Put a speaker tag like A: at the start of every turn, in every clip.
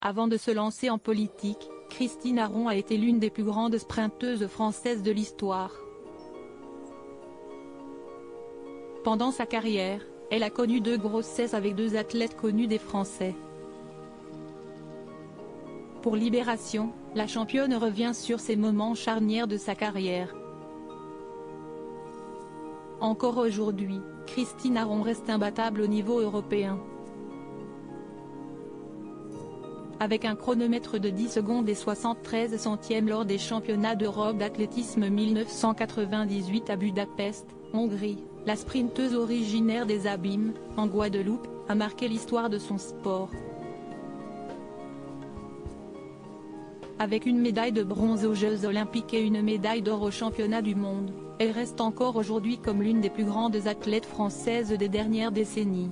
A: Avant de se lancer en politique, Christine Aron a été l'une des plus grandes sprinteuses françaises de l'histoire. Pendant sa carrière, elle a connu 2 grossesses avec 2 athlètes connus des Français. Pour Libération, la championne revient sur ces moments charnières de sa carrière. Encore aujourd'hui, Christine Aron reste imbattable au niveau européen. Avec un chronomètre de 10 secondes et 73 centièmes lors des championnats d'Europe d'athlétisme 1998 à Budapest, Hongrie, la sprinteuse originaire des Abîmes, en Guadeloupe, a marqué l'histoire de son sport. Avec une médaille de bronze aux Jeux Olympiques et une médaille d'or aux Championnats du monde, elle reste encore aujourd'hui comme l'une des plus grandes athlètes françaises des dernières décennies.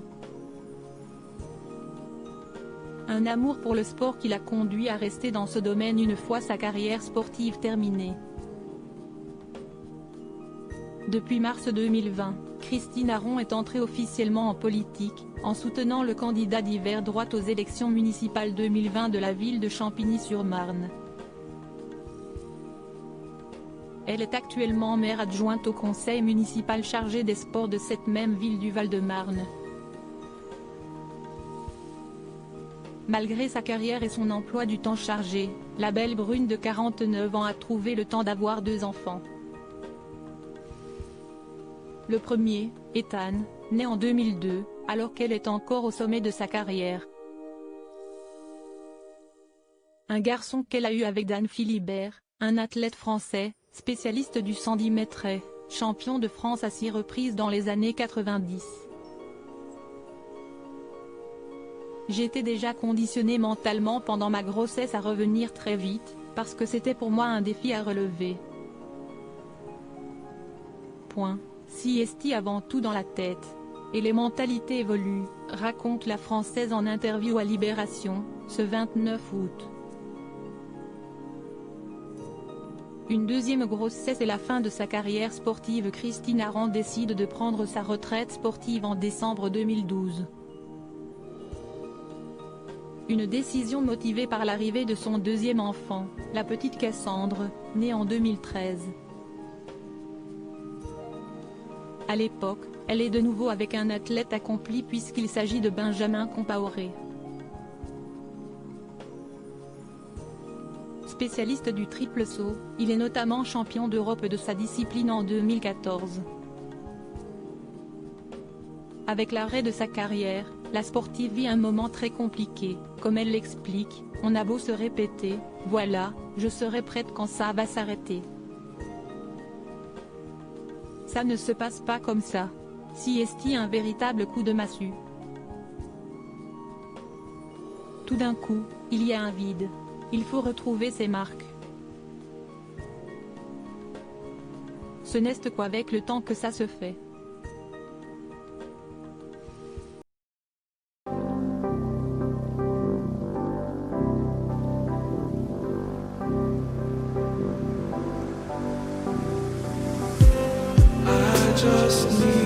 A: Un amour pour le sport qui l'a conduit à rester dans ce domaine une fois sa carrière sportive terminée. Depuis mars 2020, Christine Aron est entrée officiellement en politique, en soutenant le candidat d'hiver droite aux élections municipales 2020 de la ville de Champigny-sur-Marne. Elle est actuellement maire adjointe au conseil municipal chargé des sports de cette même ville du Val-de-Marne. Malgré sa carrière et son emploi du temps chargé, la belle brune de 49 ans a trouvé le temps d'avoir 2 enfants. Le premier, Ethan, né en 2002, alors qu'elle est encore au sommet de sa carrière. Un garçon qu'elle a eu avec Dan Philibert, un athlète français, spécialiste du 110 mètres et champion de France à 6 reprises dans les années 90. J'étais déjà conditionnée mentalement pendant ma grossesse à revenir très vite, parce que c'était pour moi un défi à relever. CST avant tout dans la tête. Et les mentalités évoluent, raconte la Française en interview à Libération, ce 29 août. Une deuxième grossesse et la fin de sa carrière sportive. Christine Aron décide de prendre sa retraite sportive en décembre 2012. Une décision motivée par l'arrivée de son deuxième enfant, la petite Cassandre, née en 2013. À l'époque, elle est de nouveau avec un athlète accompli puisqu'il s'agit de Benjamin Compaoré. Spécialiste du triple saut, il est notamment champion d'Europe de sa discipline en 2014. Avec l'arrêt de sa carrière, la sportive vit un moment très compliqué, comme elle l'explique, on a beau se répéter, voilà, je serai prête quand ça va s'arrêter. Ça ne se passe pas comme ça. CST un véritable coup de massue. Tout d'un coup, il y a un vide. Il faut retrouver ses marques. Ce n'est qu'avec le temps que ça se fait.
B: Just need